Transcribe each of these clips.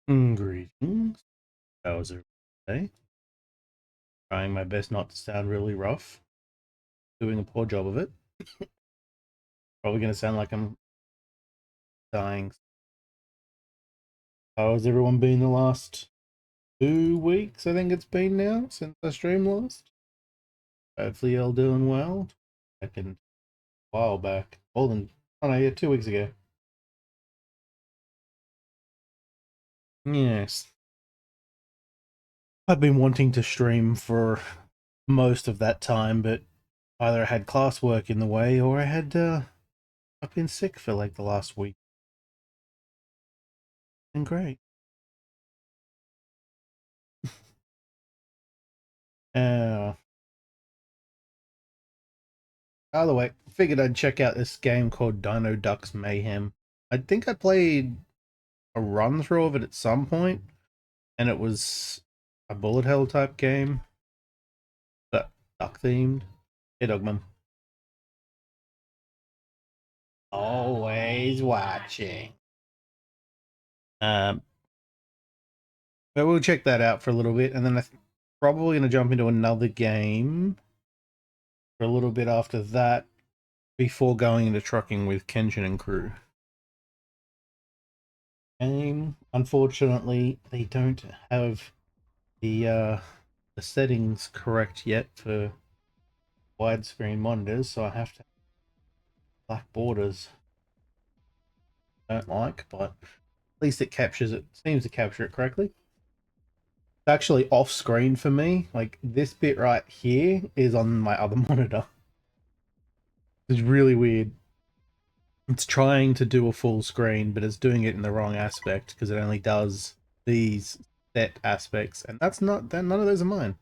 Greetings. How was it today? Trying my best not to sound really rough. Doing a poor job of it. Probably going to sound like I'm dying. How has everyone been the last 2 weeks? I think it's been now since I streamed last. Hopefully you're all doing well. Back in a while back. More than, oh no, yeah, 2 weeks ago. Yes. I've been wanting to stream for most of that time, but either I had classwork in the way or I've been sick for like the last week. And great. Uh, By the way, figured I'd check out this game called Dino Ducks Mayhem. I think I played a run through of it at some point, and it was a bullet hell type game, but duck themed. Hey, Dogman. Always watching. Um, but we'll check that out for a little bit, and then probably gonna jump into another game for a little bit after that, before going into trucking with Kenshin and crew. Unfortunately, they don't have the settings correct yet for widescreen monitors, so I have to have black borders. I don't like, but at least it captures it. Seems to capture it correctly. It's actually off screen for me. Like this bit right here is on my other monitor. It's really weird. It's trying to do a full screen, but it's doing it in the wrong aspect because it only does these set aspects, and that's not that. None of those are mine.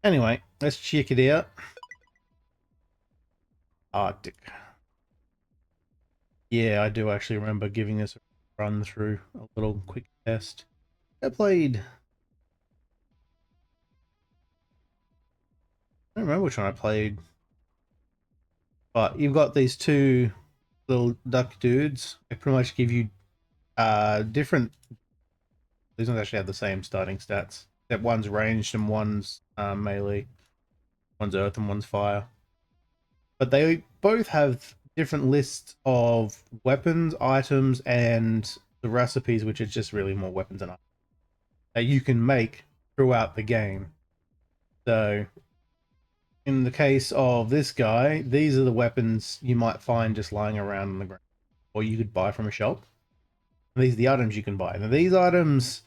Anyway, let's check it out. Arctic. Yeah, I do actually remember giving this a run through, a little quick test. I don't remember which one I played, but you've got these two little duck dudes. They pretty much give you different. These ones actually have the same starting stats, except one's ranged and one's melee. One's earth and one's fire. But they both have different lists of weapons, items, and the recipes, which is just really more weapons and items that you can make throughout the game. So in the case of this guy, these are the weapons you might find just lying around on the ground, or you could buy from a shop. And these are the items you can buy. Now these items,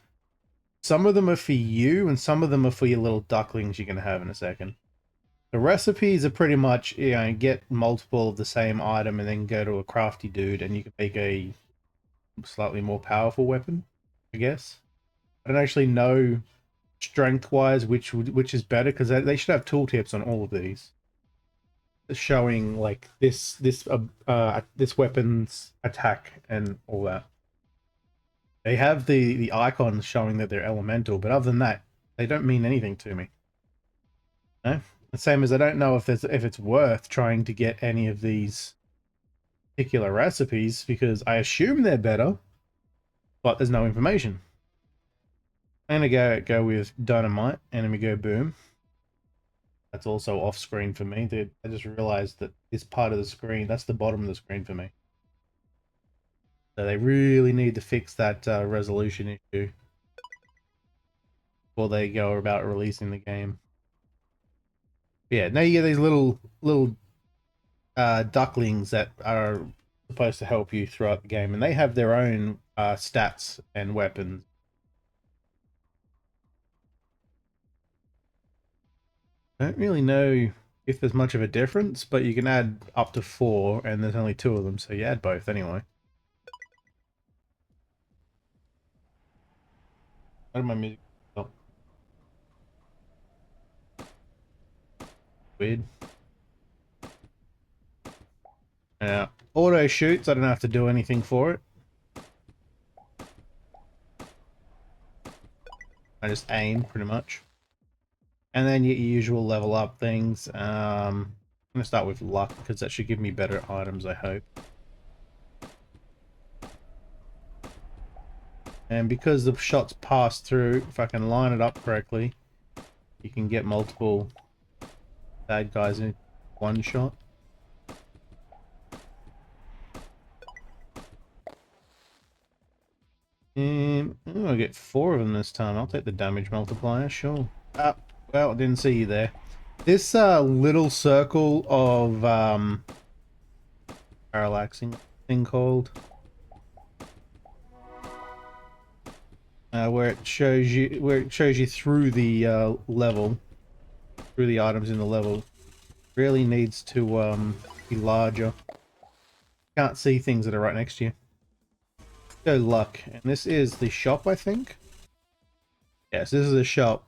some of them are for you, and some of them are for your little ducklings you're going to have in a second. The recipes are pretty much, get multiple of the same item and then go to a crafty dude and you can make a slightly more powerful weapon, I guess. I don't actually know strength-wise which is better, because they should have tooltips on all of these, showing like this weapon's attack and all that. They have the icons showing that they're elemental, but other than that, they don't mean anything to me. No? The same as I don't know if it's worth trying to get any of these particular recipes, because I assume they're better, but there's no information. I'm gonna go with dynamite, enemy go boom. That's also off screen for me. I just realized that this part of the screen, that's the bottom of the screen for me. So they really need to fix that resolution issue before they go about releasing the game. Yeah, now you get these little ducklings that are supposed to help you throughout the game, and they have their own stats and weapons. I don't really know if there's much of a difference, but you can add up to 4, and there's only 2 of them, so you add both anyway. How did my music stop? Weird. Yeah. Auto shoots, I don't have to do anything for it. I just aim, pretty much. And then your usual level up things. I'm going to start with luck, because that should give me better items, I hope. And because the shots pass through, if I can line it up correctly, you can get multiple bad guys in one shot. And oh, I get 4 of them this time. I'll take the damage multiplier, sure. Ah, well, I didn't see you there. This little circle of parallaxing thing called, where it shows you through the level, through the items in the level, really needs to be larger. Can't see things that are right next to you. Go luck, and this is the shop, I think. Yes, this is the shop.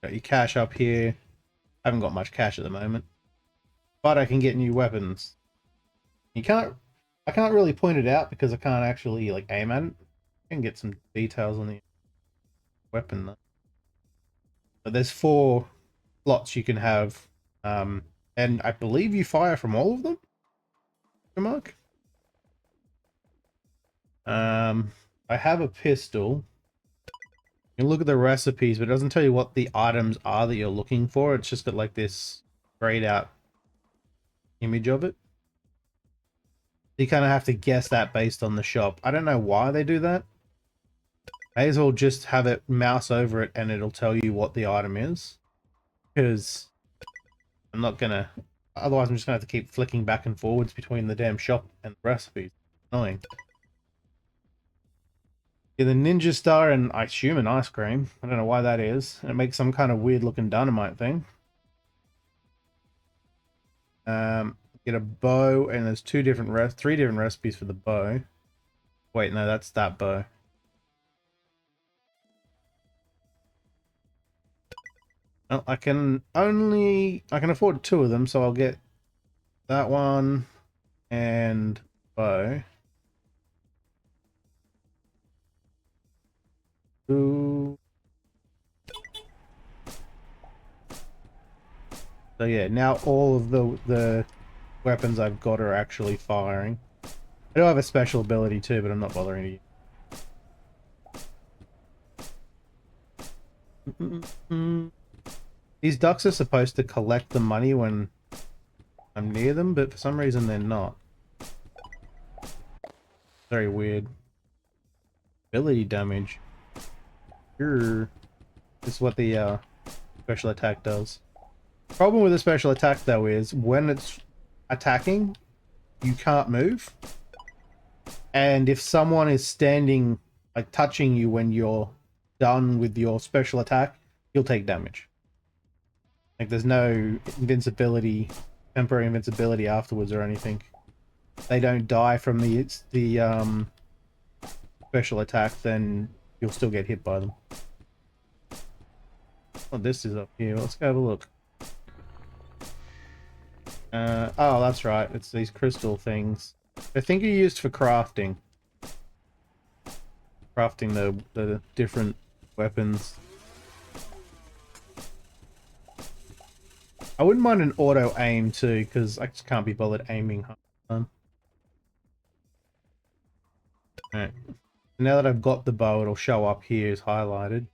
Got your cash up here. I haven't got much cash at the moment, but I can get new weapons. I can't really point it out because I can't actually like aim at it. I can get some details on the weapon though. But there's 4 slots you can have, and I believe you fire from all of them. Mark. I have a pistol. You can look at the recipes, but it doesn't tell you what the items are that you're looking for. It's just got like this grayed out image of it. You kind of have to guess that based on the shop. I don't know why they do that. May as well just have it mouse over it and it'll tell you what the item is. Because I'm not gonna... Otherwise I'm just gonna have to keep flicking back and forwards between the damn shop and the recipes. Annoying. Yeah, the ninja star and I assume an ice cream. I don't know why that is. And it makes some kind of weird looking dynamite thing. Get a bow, and there's 3 different recipes for the bow. Wait, no, that's that bow. Well, I can afford 2 of them, so I'll get that one and bow. Ooh. So yeah, now all of the weapons I've got are actually firing. I do have a special ability too, but I'm not bothering to use. These ducks are supposed to collect the money when I'm near them, but for some reason they're not. Very weird. Ability damage. Sure. This is what the special attack does. Problem with the special attack though is when it's attacking, you can't move. And if someone is standing, like touching you when you're done with your special attack, you'll take damage. Like there's no invincibility, temporary invincibility afterwards or anything. They don't die from the special attack, then you'll still get hit by them. Oh, this is up here. Let's go have a look. Oh, that's right. It's these crystal things. I think are used for crafting. Crafting the different weapons. I wouldn't mind an auto aim too, because I just can't be bothered aiming half the time. Alright. Now that I've got the bow, it'll show up here as highlighted.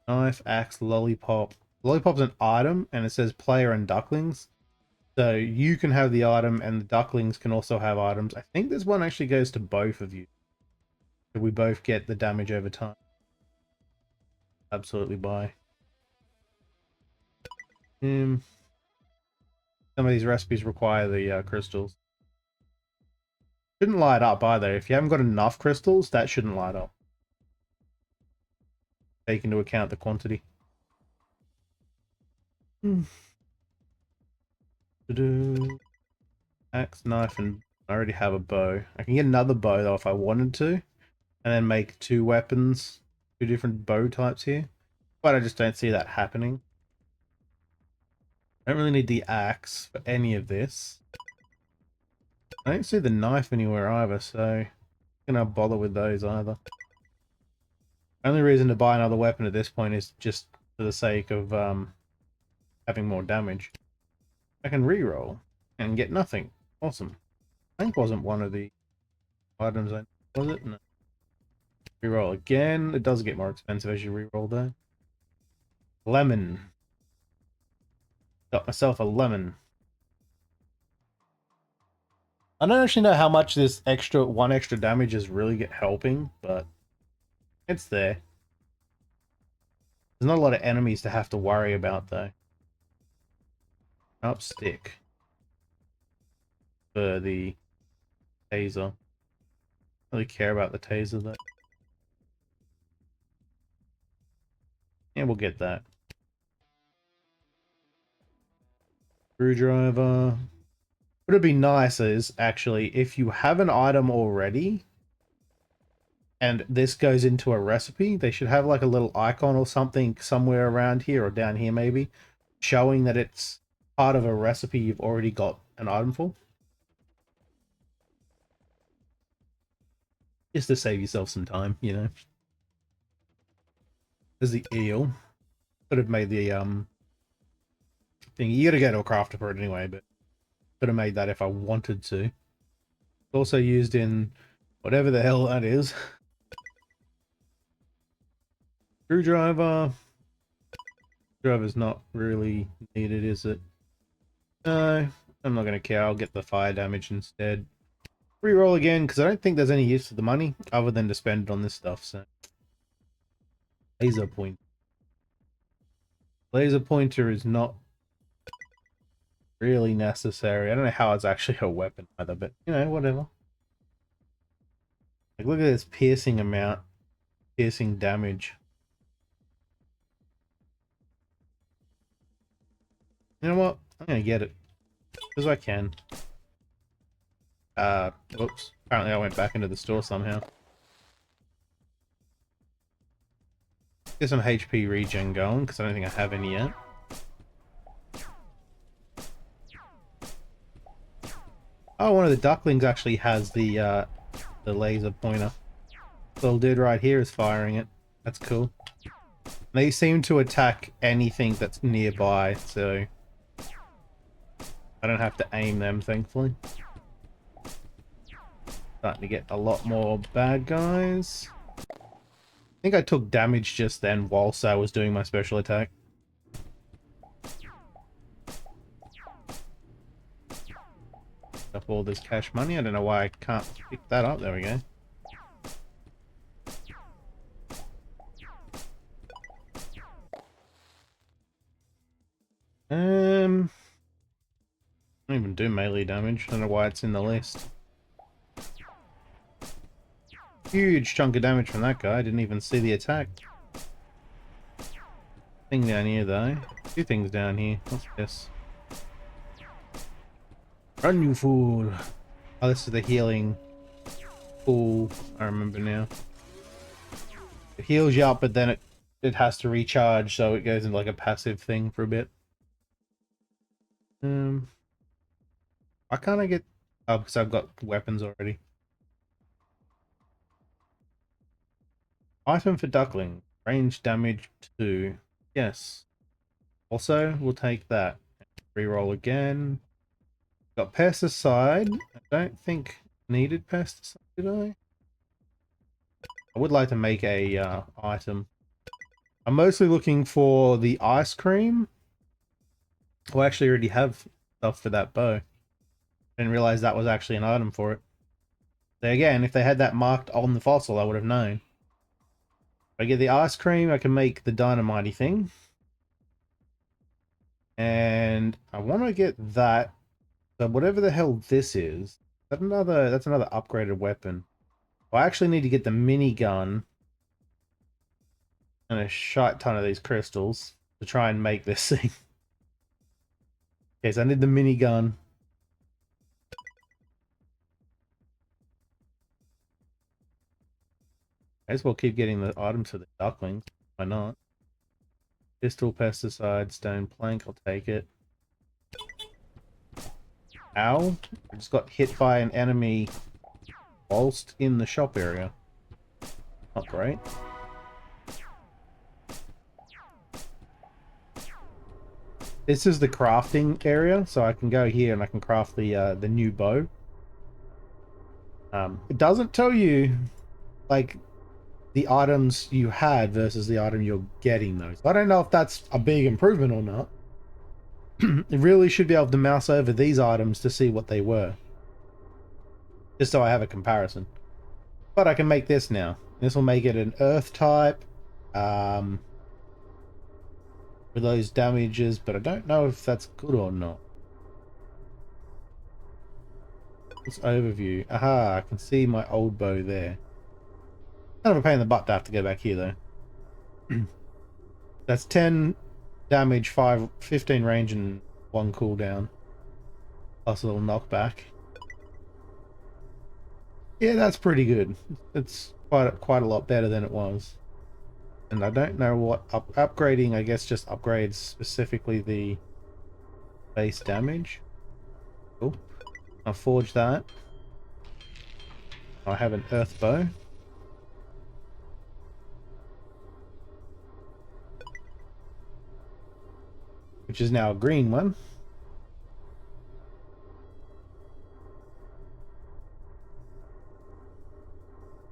Knife, axe, lollipop. Lollipop's an item, and it says player and ducklings. So you can have the item, and the ducklings can also have items. I think this one actually goes to both of you. So we both get the damage over time. Absolutely buy. Some of these recipes require the crystals. Shouldn't light up either. If you haven't got enough crystals, that shouldn't light up. Take into account the quantity. Axe, knife, and I already have a bow. I can get another bow though if I wanted to, and then make 2 weapons, 2 different bow types here. But I just don't see that happening. I don't really need the axe for any of this. I don't see the knife anywhere either, so I'm gonna bother with those either. Only reason to buy another weapon at this point is just for the sake of having more damage. I can reroll and get nothing. Awesome. Tank wasn't one of the items. Was it? No. Reroll again. It does get more expensive as you reroll though. Lemon. Got myself a lemon. I don't actually know how much this one extra damage is really helping, but it's there. There's not a lot of enemies to have to worry about though. Up stick for the taser. Don't really care about the taser though. Yeah, we'll get that. Screwdriver. What would be nice is actually if you have an item already and this goes into a recipe, they should have like a little icon or something somewhere around here or down here maybe, showing that it's part of a recipe you've already got an item for. Just to save yourself some time, you know. There's the eel. Could have made the thing. You gotta go to a crafter for it anyway, but could have made that if I wanted to. It's also used in whatever the hell that is. Screwdriver. Screwdriver's not really needed, is it? No, I'm not gonna care. I'll get the fire damage instead. Reroll again, because I don't think there's any use to the money other than to spend it on this stuff, so. Laser point. Laser pointer is not really necessary. I don't know how it's actually a weapon either, but you know, whatever. Like, look at this piercing amount, piercing damage. You know what? I'm gonna get it because I can. Whoops. Apparently, I went back into the store somehow. Get some HP regen going because I don't think I have any yet. Oh, one of the ducklings actually has the laser pointer. Little dude right here is firing it. That's cool. They seem to attack anything that's nearby, so I don't have to aim them, thankfully. Starting to get a lot more bad guys. I think I took damage just then whilst I was doing my special attack. Up all this cash money. I don't know why I can't pick that up. There we go. I don't even do melee damage. I don't know why it's in the list. Huge chunk of damage from that guy. I didn't even see the attack. Thing down here though. Two things down here. What's this? Run, you fool! Oh, this is the healing pool. I remember now. It heals you up, but then it has to recharge, so it goes into like a passive thing for a bit. Why can't I get... Oh, because I've got weapons already. Item for duckling. Range damage 2. Yes. Also, we'll take that. Reroll again. Got pesticide. I don't think needed pesticide, did I? I would like to make a item. I'm mostly looking for the ice cream. Oh, I actually already have stuff for that bow. Didn't realize that was actually an item for it. So again, if they had that marked on the fossil, I would have known. If I get the ice cream, I can make the dynamite-y thing. And I want to get that. So whatever the hell this is, that's another upgraded weapon. I actually need to get the minigun and a shit ton of these crystals to try and make this thing. Okay, so I need the minigun. I guess we'll keep getting the items for the ducklings. Why not? Pistol, pesticide, stone plank, I'll take it. Ow. I just got hit by an enemy whilst in the shop area. Not great. This is the crafting area, so I can go here and I can craft the new bow. It doesn't tell you like the items you had versus the item you're getting though. So I don't know if that's a big improvement or not. It really should be able to mouse over these items to see what they were. Just so I have a comparison. But I can make this now. This will make it an earth type. For those damages, but I don't know if that's good or not. This overview. Aha, I can see my old bow there. Kind of a pain in the butt to have to go back here though. That's 10 damage, 15 range, and 1 cooldown. Plus a little knockback. Yeah, that's pretty good. It's quite a lot better than it was. And I don't know what upgrading, I guess, just upgrades specifically the base damage. Cool. I'll forge that. I have an earth bow. Which is now a green one.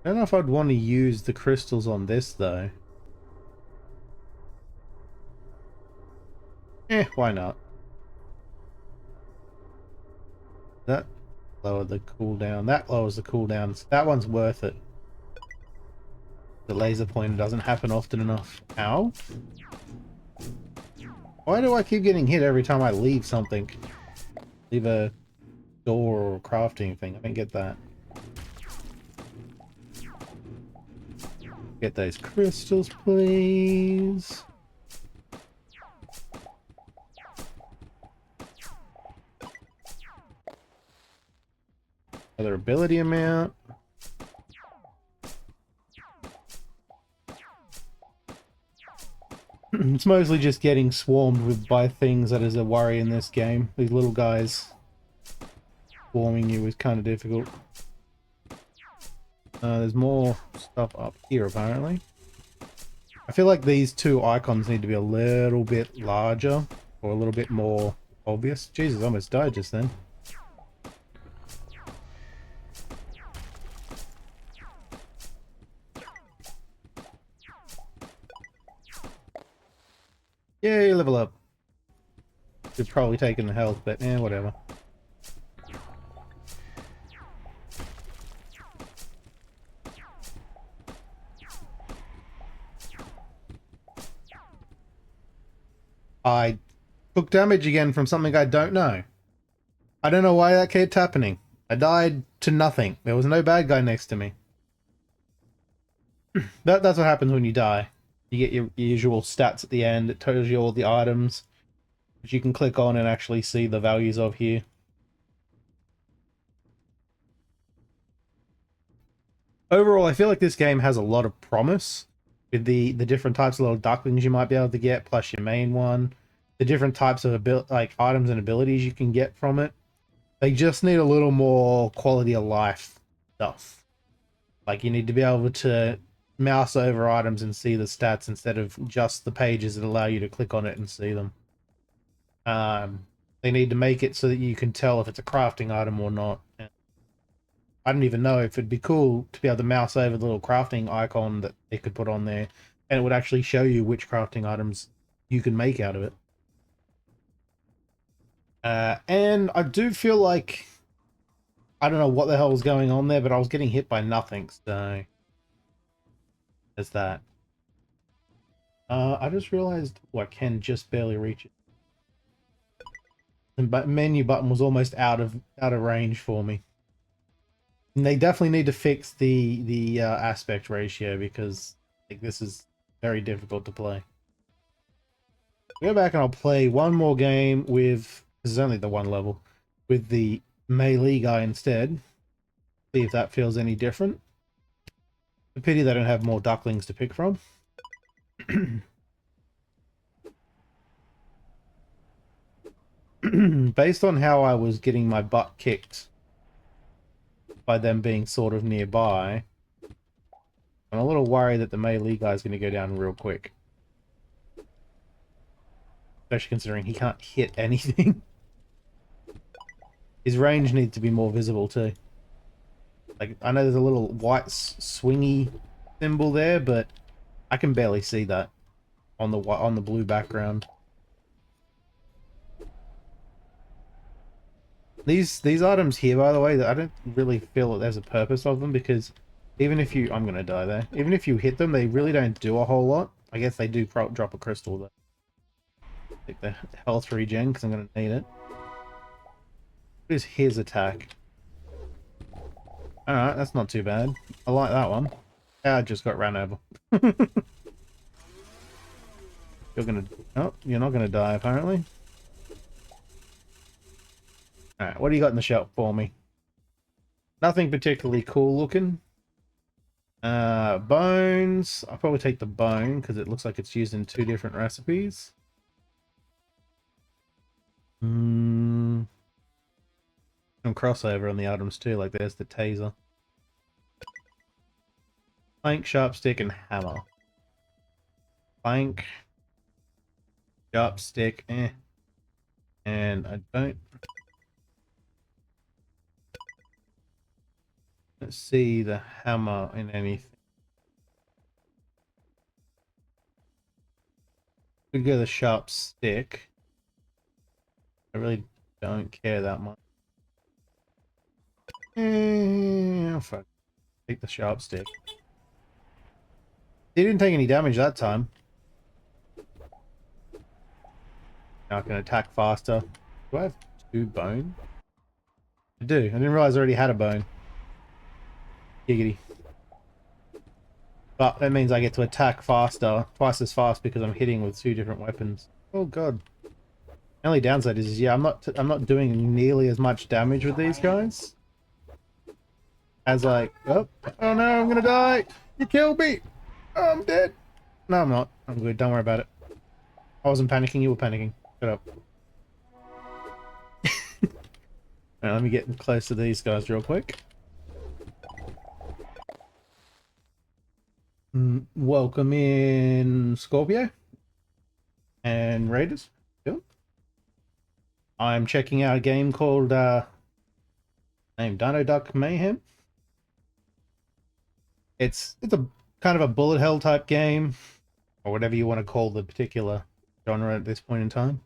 I don't know if I'd want to use the crystals on this though. Why not? That lowered the cooldown. That lowers the cooldowns. That one's worth it. The laser pointer doesn't happen often enough. Ow. Why do I keep getting hit every time I leave something? Leave a door or a crafting thing. I don't get that. Get those crystals, please. Other ability amount. It's mostly just getting swarmed with by things that is a worry in this game. These little guys swarming you is kind of difficult. There's more stuff up here apparently. I feel like these two icons need to be a little bit larger or a little bit more obvious. Jesus, I almost died just then. Yay, level up. Should probably taken the health, but whatever. I took damage again from something I don't know. I don't know why that kept happening. I died to nothing. There was no bad guy next to me. That's what happens when you die. You get your usual stats at the end. It tells you all the items, which you can click on and actually see the values of here. Overall, I feel like this game has a lot of promise with the different types of little ducklings you might be able to get, plus your main one. The different types of items and abilities you can get from it. They just need a little more quality of life stuff. Like you need to be able to mouse over items and see the stats instead of just the pages that allow you to click on it and see them. They need to make it so that you can tell if it's a crafting item or not. I don't even know if it'd be cool to be able to mouse over the little crafting icon that they could put on there, and it would actually show you which crafting items you can make out of it. And I do feel like I don't know what the hell was going on there, but I was getting hit by nothing, so there's that. I just realized I can just barely reach it. The menu button was almost out of range for me. And they definitely need to fix the aspect ratio because like, this is very difficult to play. I'll go back and I'll play one more game with, this is only the one level, with the melee guy instead. See if that feels any different. A pity they don't have more ducklings to pick from. Based on how I was getting my butt kicked by them being sort of nearby, I'm a little worried that the melee guy is going to go down real quick. Especially considering he can't hit anything. His range needs to be more visible too. Like, I know there's a little white swingy symbol there, but I can barely see that on the blue background. These items here, by the way, I don't really feel that there's a purpose of them, because even if you... I'm gonna die there. Even if you hit them, they really don't do a whole lot. I guess they do drop a crystal, though. Take the health regen, because I'm gonna need it. What is his attack? Alright, that's not too bad. I like that one. I just got ran over. You're gonna... Oh, you're not gonna die, apparently. Alright, what do you got in the shop for me? Nothing particularly cool looking. Bones. I'll probably take the bone, because it looks like it's used in 2 different recipes. Some crossover on the items too, like there's the taser. Plank, sharp stick, and hammer. Plank, sharp stick, and I don't see the hammer in anything. We go the sharp stick. I really don't care that much. Fuck. Take the sharp stick. He didn't take any damage that time. Now I can attack faster. Do I have 2 bone? I do. I didn't realize I already had a bone. Giggity. But that means I get to attack faster, twice as fast, because I'm hitting with 2 different weapons. Oh god. The only downside is yeah, I'm not doing nearly as much damage with these guys. As like, oh no, I'm gonna die! You killed me! Oh, I'm dead! No, I'm not. I'm good, don't worry about it. I wasn't panicking, you were panicking. Shut up. Alright, let me get close to these guys real quick. Welcome in, Scorpio. And Raiders. Cool. I'm checking out a game called, named Dino Duck Mayhem. It's a kind of a bullet hell type game, or whatever you want to call the particular genre at this point in time.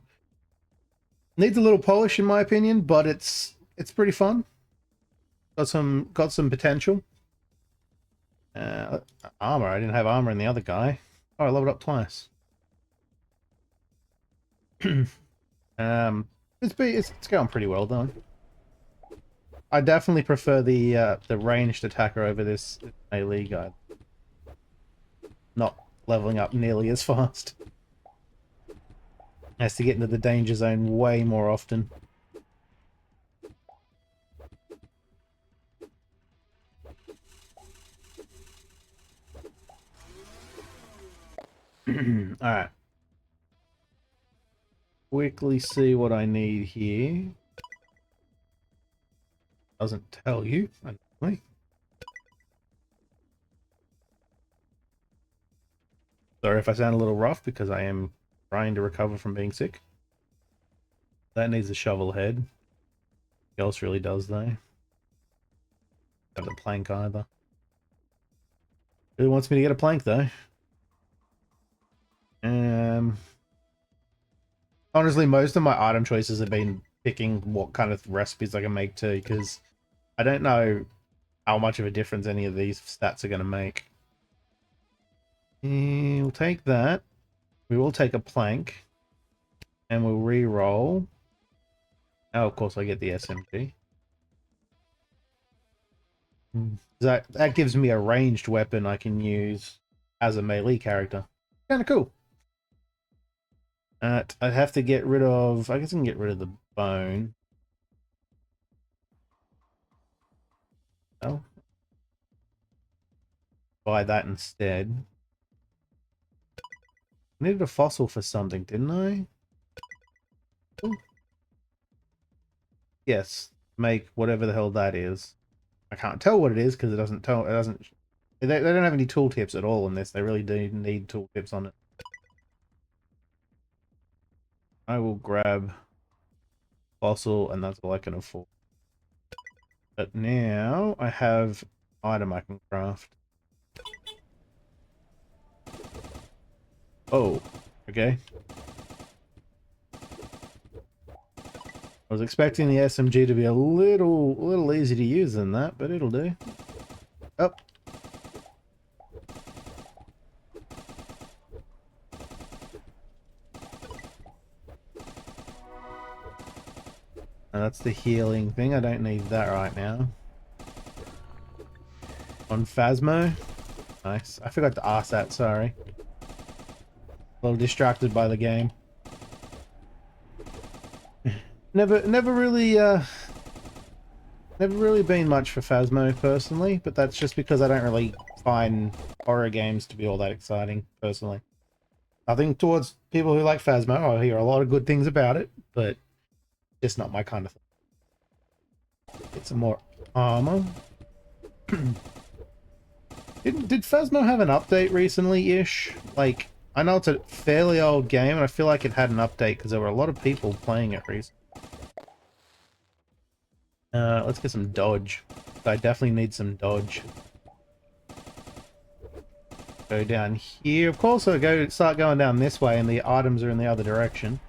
Needs a little polish in my opinion, but it's pretty fun. Got some potential. Armor. I didn't have armor in the other guy. Oh, I leveled up twice. It's going pretty well though. I definitely prefer the ranged attacker over this melee guy. Not leveling up nearly as fast. Has to get into the danger zone way more often. Alright. Quickly see what I need here. Doesn't tell you, anyway. Sorry if I sound a little rough, because I am trying to recover from being sick. That needs a shovel head. What else really does, though? Have the plank either. Who wants me to get a plank, though? Honestly, most of my item choices have been picking what kind of recipes I can make too, because I don't know how much of a difference any of these stats are going to make. We'll take that. We will take a plank. And we'll re-roll. Oh, of course I get the SMG. That gives me a ranged weapon I can use as a melee character. Kind of cool. I'd have to get rid of... I guess I can get rid of the bone. Oh. Buy that instead. I needed a fossil for something, didn't I? Ooh. Yes. Make whatever the hell that is. I can't tell what it is because it doesn't tell... It doesn't... They don't have any tooltips at all in this. They really do need tooltips on it. I will grab fossil, and that's all I can afford. But now I have an item I can craft. Oh, okay. I was expecting the SMG to be a little easy to use than that, but it'll do. Oh. And that's the healing thing. I don't need that right now. On Phasmo. Nice. I forgot to ask that, sorry. A little distracted by the game. Never really been much for Phasmo personally, but that's just because I don't really find horror games to be all that exciting personally. Nothing towards people who like Phasmo. I hear a lot of good things about it, but just not my kind of thing. Get some more armor. Did Phasmo have an update recently-ish? Like, I know it's a fairly old game, and I feel like it had an update because there were a lot of people playing it recently. Let's get some dodge. I definitely need some dodge. Go down here. Of course, I start going down this way, and the items are in the other direction.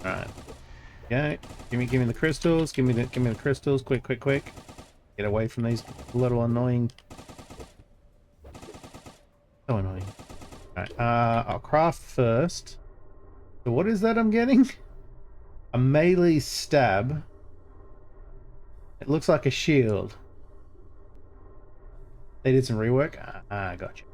All right. Okay. Give me the crystals. Give me the crystals. Quick. Get away from these little annoying. So annoying. All right. I'll craft first. So what is that I'm getting? A melee stab. It looks like a shield. They did some rework. Gotcha.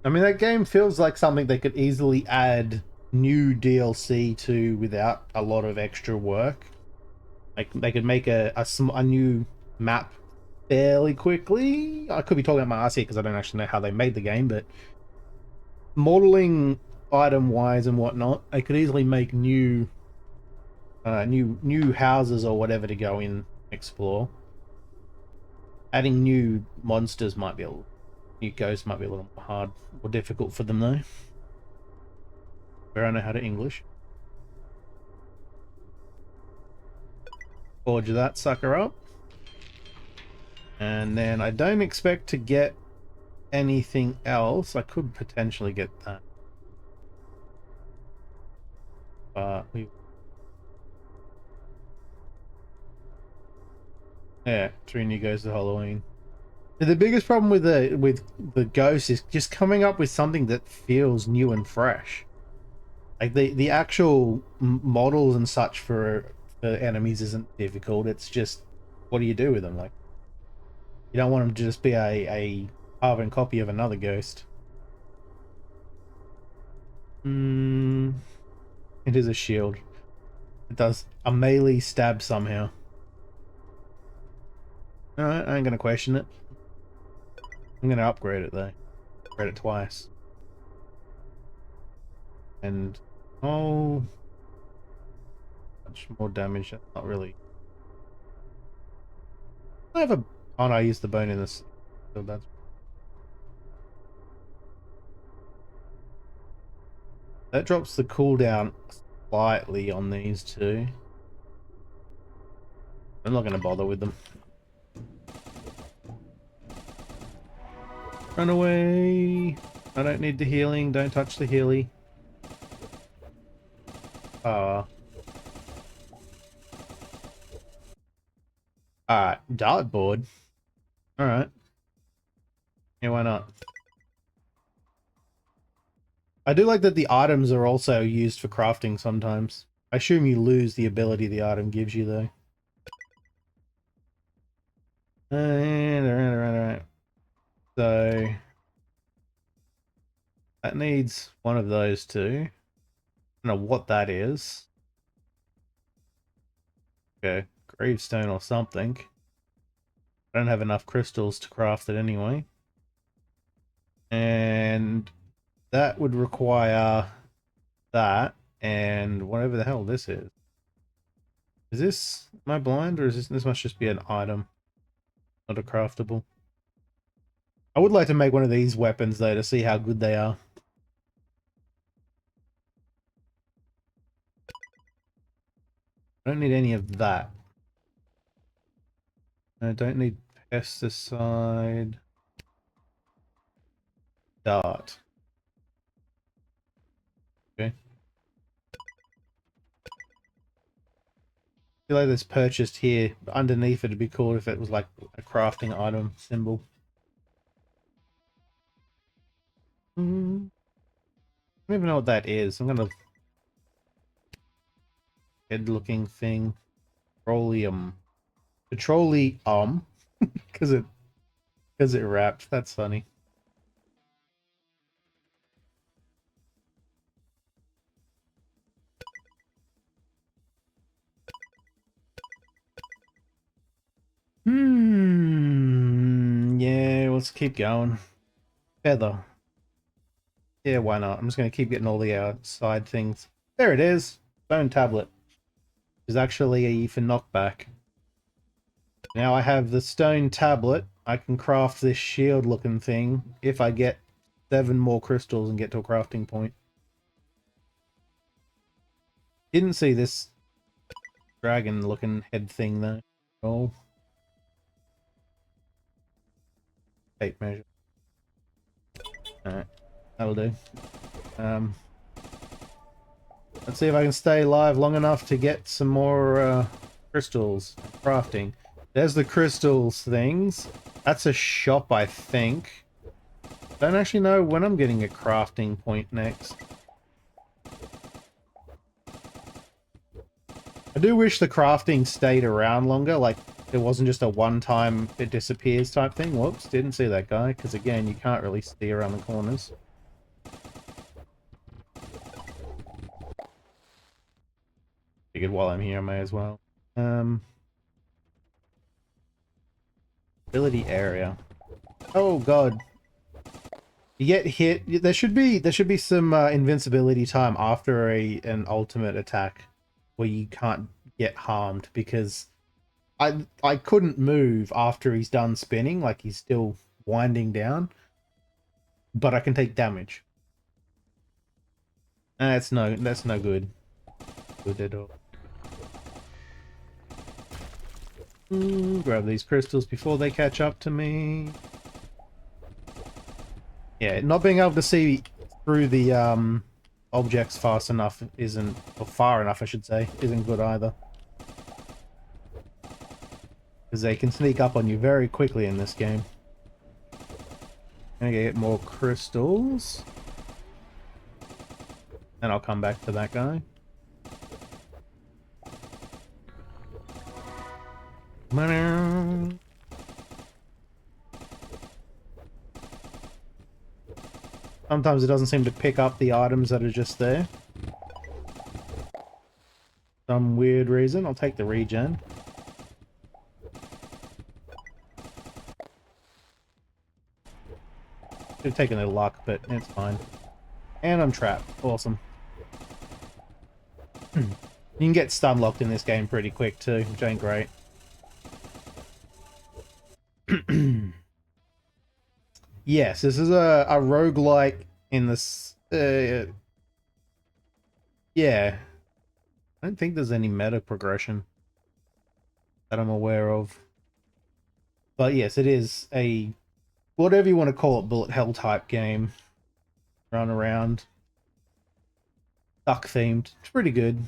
I mean, that game feels like something they could easily add new DLC to without a lot of extra work. Like, they could make a new map fairly quickly. I could be talking about my ass here because I don't actually know how they made the game, but modeling item-wise and whatnot, they could easily make new houses or whatever to go in explore. Adding new monsters might be new ghosts might be a little more hard or difficult for them though. Where I know how to English. Forge that sucker up. And then I don't expect to get anything else. I could potentially get that. But yeah, 3 new goes to Halloween. The biggest problem with the ghost is just coming up with something that feels new and fresh. Like the actual models and such for enemies isn't difficult. It's just what do you do with them? Like you don't want them to just be a carbon copy of another ghost. It is a shield. It does a melee stab somehow. Alright, I ain't gonna question it. I'm gonna upgrade it though. Upgrade it twice. And oh, much more damage. That's not really. I have a. Oh no, I used the bone in this. So that's. That drops the cooldown slightly on these two. I'm not gonna bother with them. Run away! I don't need the healing. Don't touch the healy. Alright, dartboard. Alright. Yeah, why not? I do like that the items are also used for crafting sometimes. I assume you lose the ability the item gives you though. Alright. So that needs one of those two. I don't know what that is. Okay, gravestone or something. I don't have enough crystals to craft it anyway. And that would require that and whatever the hell this is. Is this, am I blind or is this must just be an item, not a craftable? I would like to make one of these weapons though to see how good they are. I don't need any of that. I don't need pesticide. Dart. Okay. I feel like this purchased here. Underneath it'd be cool if it was like a crafting item symbol. I don't even know what that is. I'm gonna head looking thing. Petroleum. Petroleum. Because it wrapped. That's funny. Yeah, let's keep going. Feather. Yeah, why not? I'm just going to keep getting all the side things. There it is. Stone tablet. Is actually for knockback. Now I have the stone tablet. I can craft this shield looking thing if I get 7 more crystals and get to a crafting point. Didn't see this dragon looking head thing though. Oh. Tape measure. Alright. That'll do. Let's see if I can stay alive long enough to get some more crystals. Crafting. There's the crystals things. That's a shop, I think. Don't actually know when I'm getting a crafting point next. I do wish the crafting stayed around longer, like it wasn't just a one-time it disappears type thing. Whoops, didn't see that guy, because again, you can't really see around the corners. Figured while I'm here, I may as well. Ability area. Oh god. You get hit. There should be some invincibility time after an ultimate attack, where you can't get harmed because I couldn't move after he's done spinning, like he's still winding down, but I can take damage. And that's no good. Good at all. Grab these crystals before they catch up to me. Yeah, not being able to see through the objects fast enough isn't, or far enough I should say, isn't good either. Because they can sneak up on you very quickly in this game. Gonna get more crystals. And I'll come back to that guy. Sometimes it doesn't seem to pick up the items that are just there. Some weird reason. I'll take the regen. Should have taken the luck, but it's fine. And I'm trapped. Awesome. You can get stun locked in this game pretty quick too, which ain't great. Yes, this is a roguelike in this... yeah. I don't think there's any meta progression that I'm aware of. But yes, it is a... whatever you want to call it, bullet hell type game. Run around. Duck themed. It's pretty good.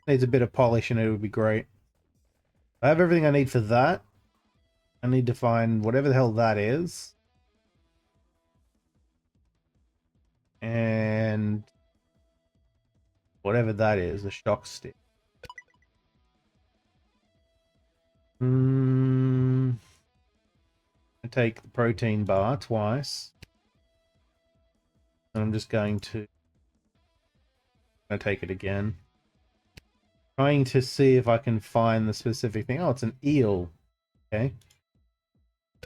Needs a bit of polish and it would be great. I have everything I need for that. I need to find whatever the hell that is. And whatever that is, the shock stick. I take the protein bar twice. And I'm just going to take it again. Trying to see if I can find the specific thing. Oh, it's an eel. Okay.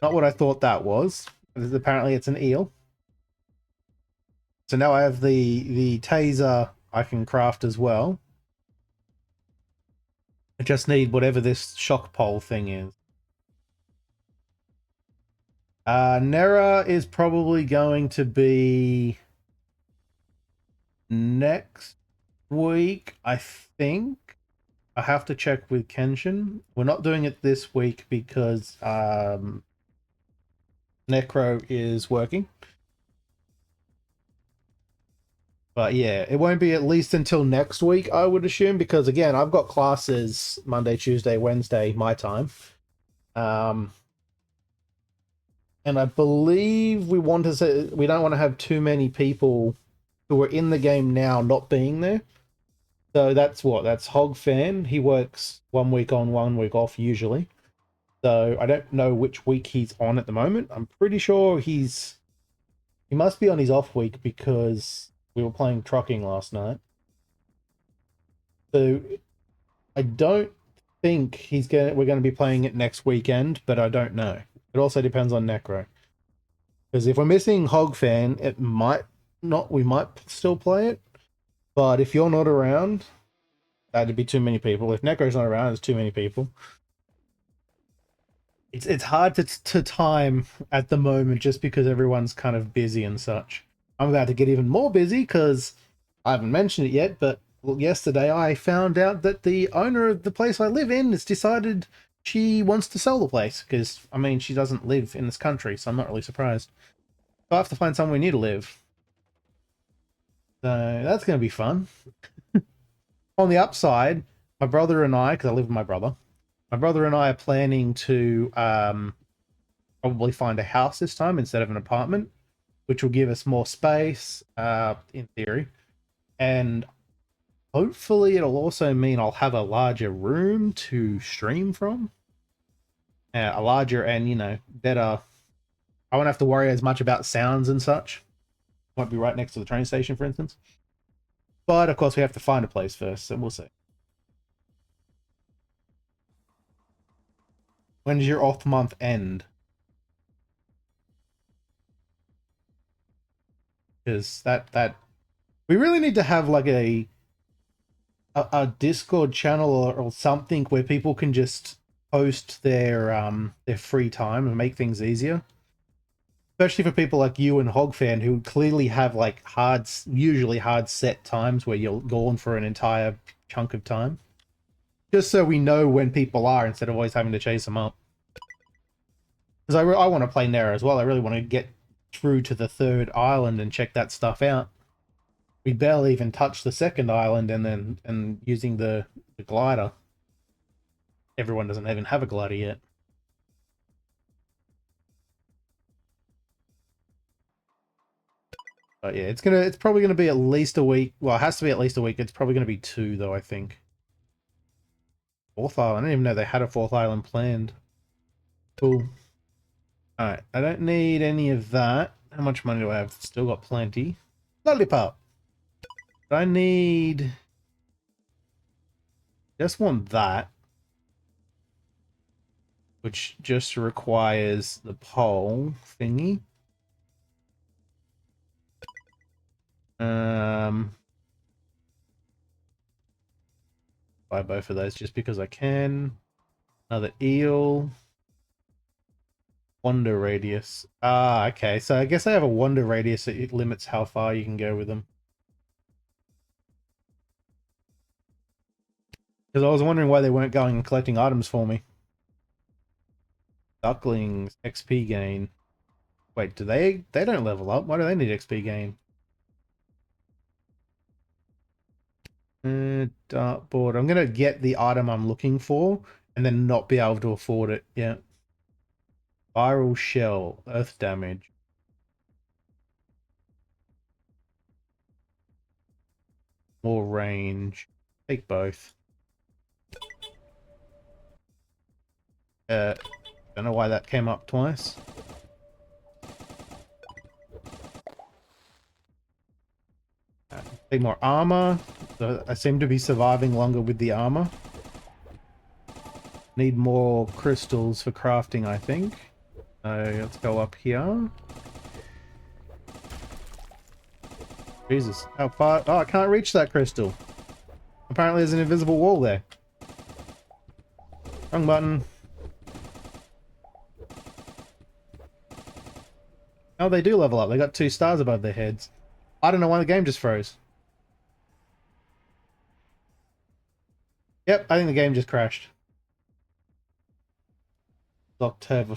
Not what I thought that was. Apparently it's an eel. So now I have the taser I can craft as well. I just need whatever this shock pole thing is. Nera is probably going to be next week, I think. I have to check with Kenshin. We're not doing it this week because Necro is working. But yeah, it won't be at least until next week, I would assume, because again, I've got classes Monday, Tuesday, Wednesday, my time. And I believe we don't want to have too many people who are in the game now not being there. So that's Hog Fan. He works 1 week on, 1 week off usually. So I don't know which week he's on at the moment. I'm pretty sure he must be on his off week because we were playing trucking last night. So I don't think we're going to be playing it next weekend, but I don't know. It also depends on Necro. Because if we're missing Hog Fan, it might not. We might still play it. But if you're not around, that'd be too many people. If Necro's not around, it's too many people. It's hard to time at the moment just because everyone's kind of busy and such. I'm about to get even more busy because I haven't mentioned it yet, but yesterday I found out that the owner of the place I live in has decided she wants to sell the place because, I mean, she doesn't live in this country, so I'm not really surprised. So I have to find somewhere new to live. So that's going to be fun. On the upside, my brother and I, because I live with my brother and I are planning to probably find a house this time instead of an apartment, which will give us more space, in theory. And hopefully it'll also mean I'll have a larger room to stream from. A larger and, better. I won't have to worry as much about sounds and such. Might be right next to the train station, for instance. But, of course, we have to find a place first, so we'll see. When does your off month end? Because that we really need to have like a Discord channel or something where people can just post their free time and make things easier. Especially for people like you and Hogfan who clearly have like usually hard set times where you're gone for an entire chunk of time. Just so we know when people are instead of always having to chase them up. Because I want to play Nera as well. I really want to get through to the 3rd island and check that stuff out. We barely even touched the 2nd island and using the glider. Everyone doesn't even have a glider yet. But yeah, it's probably gonna be at least a week. Well, it has to be at least a week. It's probably gonna be 2 though, I think. 4th island. I didn't even know they had a 4th island planned. Cool. Alright, I don't need any of that. How much money do I have? Still got plenty. Lollipop. I need... just want that. Which just requires the pole thingy. Buy both of those just because I can. Another eel. Wander radius. Ah, okay. So I guess I have a wander radius that it limits how far you can go with them. Because I was wondering why they weren't going and collecting items for me. Ducklings, XP gain. Wait, do they don't level up? Why do they need XP gain? Dartboard. I'm gonna get the item I'm looking for and then not be able to afford it. Yeah. Viral shell, earth damage. More range. Take both. Don't know why that came up twice. Take more armor. So I seem to be surviving longer with the armor. Need more crystals for crafting, I think. So let's go up here. Jesus, how far? Oh, I can't reach that crystal. Apparently there's an invisible wall there. Wrong button. Oh, they do level up. They got 2 stars above their heads. I don't know why the game just froze. Yep, I think the game just crashed. October